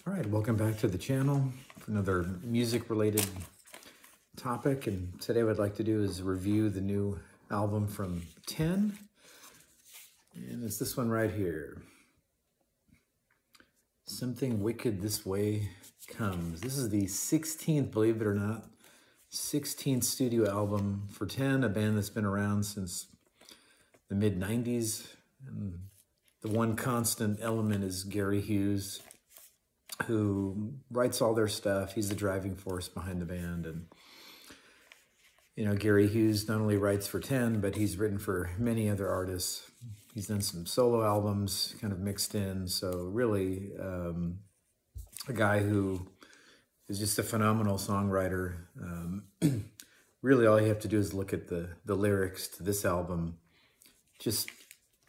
All right, welcome back to the channel for another music-related topic. And today what I'd like to do is review the new album from teN. And it's this one right here. Something Wicked This Way Comes. This is the 16th, believe it or not, 16th studio album for teN, a band that's been around since the mid-90s. And the one constant element is Gary Hughes, who writes all their stuff. He's the driving force behind the band. And, you know, Gary Hughes not only writes for teN, but he's written for many other artists. He's done some solo albums kind of mixed in. So really a guy who is just a phenomenal songwriter. Really all you have to do is look at the lyrics to this album.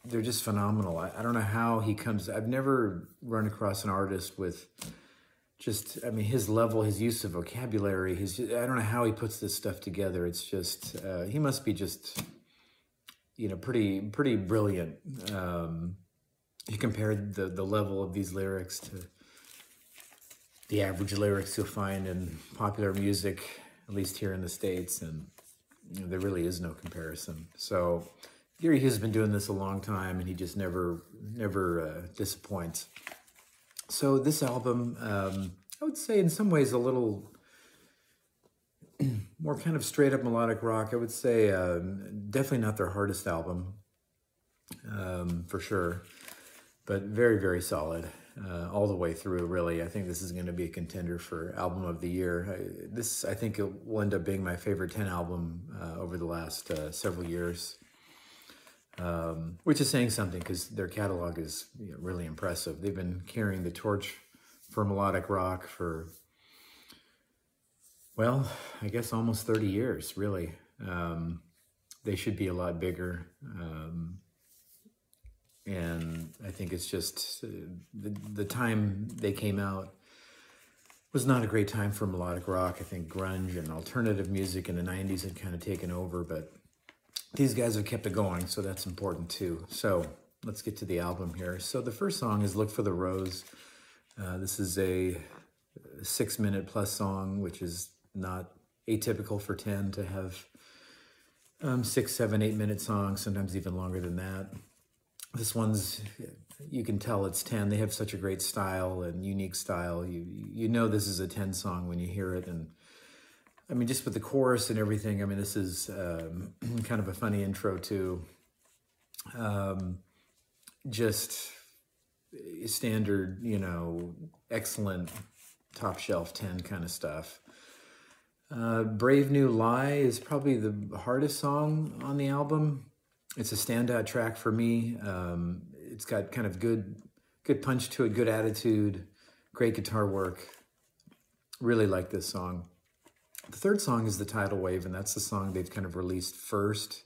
They're just phenomenal. I don't know how he comes. I've never run across an artist with just, I mean, his level, his use of vocabulary, I don't know how he puts this stuff together. It's just, he must be just, you know, pretty brilliant. You compare the level of these lyrics to the average lyrics you'll find in popular music, at least here in the States, and you know, there really is no comparison. So Gary Hughes has been doing this a long time, and he just never disappoints. So this album, I would say in some ways a little more kind of straight up melodic rock. I would say definitely not their hardest album, for sure, but very, very solid all the way through, really. I think this is going to be a contender for Album of the Year. I think it will end up being my favorite teN album over the last several years. Which is saying something because their catalog is really impressive. They've been carrying the torch for melodic rock for, well, I guess almost 30 years, really. They should be a lot bigger. And I think it's just the time they came out was not a great time for melodic rock. I think grunge and alternative music in the 90s had kind of taken over, but these guys have kept it going, so that's important too. So let's get to the album here. So the first song is Look for the Rose. This is a 6-minute plus song, which is not atypical for teN to have 6, 7, 8-minute songs, sometimes even longer than that. This one's, you can tell it's teN. They have such a great style and unique style. You know this is a teN song when you hear it. And I mean, just with the chorus and everything, I mean, this is kind of a funny intro too. Just standard, you know, excellent top shelf teN kind of stuff. Brave New Lie is probably the hardest song on the album. It's a standout track for me. It's got kind of good punch to it, good attitude, great guitar work. Really like this song. The third song is The Tidal Wave, and that's the song they've kind of released first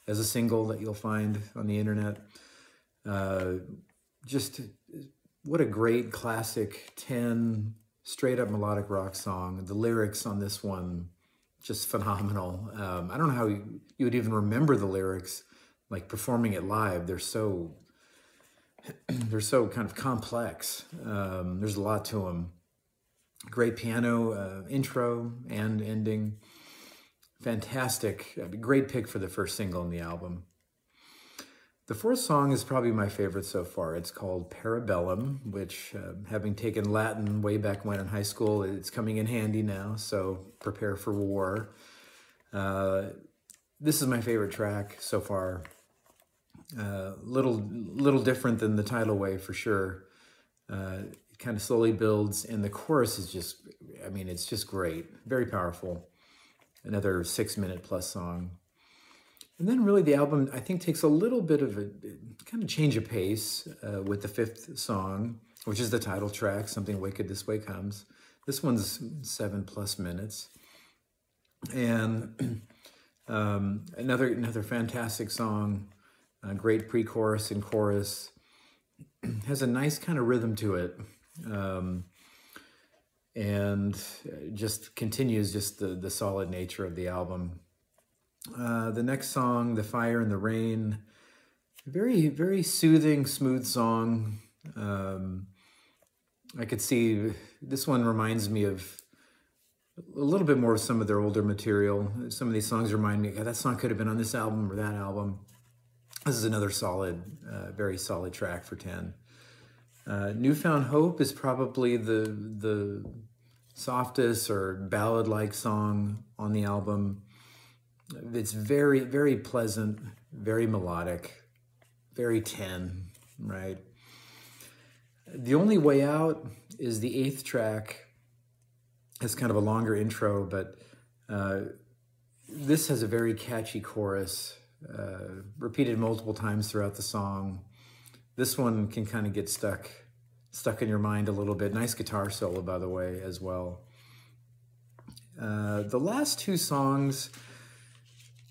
as a single that you'll find on the internet. Just what a great classic teN straight up melodic rock song. The lyrics on this one, just phenomenal. I don't know how you would even remember the lyrics, like performing it live. They're so kind of complex. There's a lot to them. Great piano intro and ending. Fantastic. Great pick for the first single in the album. The fourth song is probably my favorite so far. It's called Parabellum, which, having taken Latin way back when in high school, it's coming in handy now, so prepare for war. This is my favorite track so far. Little different than The Tidal Wave for sure. It kind of slowly builds, and the chorus is just, I mean, it's just great. Very powerful. Another 6-minute plus song. And then really the album, I think, takes a little bit of a kind of change of pace with the fifth song, which is the title track, Something Wicked This Way Comes. This one's 7+ minutes. And another fantastic song, great pre-chorus and chorus. Has a nice kind of rhythm to it. And just continues just the solid nature of the album. The next song, The Fire and the Rain, very, very soothing, smooth song. I could see this one reminds me of a little bit more of some of their older material. Some of these songs remind me, that song could have been on this album or that album. This is another solid, very solid track for teN. Newfound Hope is probably the softest or ballad-like song on the album. It's very, very pleasant, very melodic, very teN, right? The Only Way Out is the 8th track. It's kind of a longer intro, but this has a very catchy chorus, repeated multiple times throughout the song. This one can kind of get stuck in your mind a little bit. Nice guitar solo, by the way, as well. The last two songs,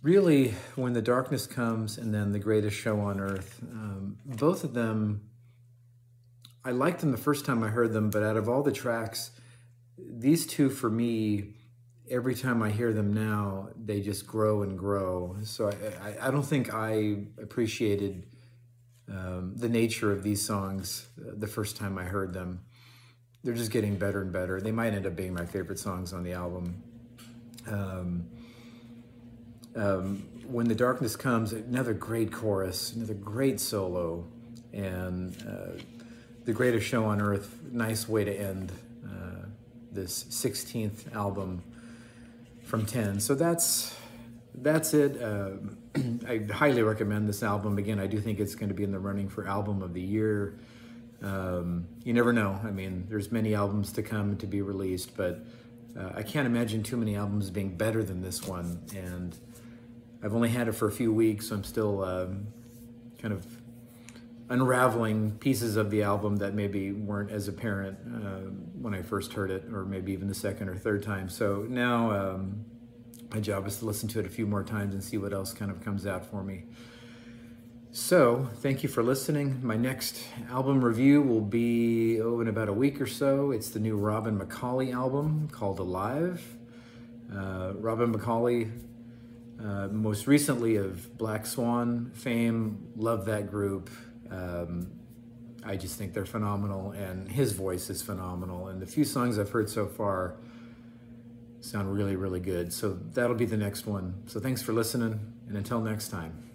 really, When the Darkness Comes and then The Greatest Show on Earth, both of them, I liked them the first time I heard them, but out of all the tracks, these two, for me, every time I hear them now, they just grow and grow. So I don't think I appreciated the nature of these songs the first time I heard them. They're just getting better and better. They might end up being my favorite songs on the album. When the Darkness Comes, another great chorus, another great solo, and The Greatest Show on Earth, nice way to end this 16th album from teN. So that's it. I highly recommend this album. Again, I do think it's going to be in the running for Album of the Year. You never know. I mean, there's many albums to come to be released, but I can't imagine too many albums being better than this one. And I've only had it for a few weeks, so I'm still kind of unraveling pieces of the album that maybe weren't as apparent when I first heard it, or maybe even the second or third time. So now my job is to listen to it a few more times and see what else kind of comes out for me. So thank you for listening. My next album review will be in about a week or so. It's the new Robin McAuley album called Alive. Robin McAuley, most recently of Black Swan fame, love that group. I just think they're phenomenal, and his voice is phenomenal. And the few songs I've heard so far sound really, really good. So that'll be the next one. So thanks for listening, and until next time.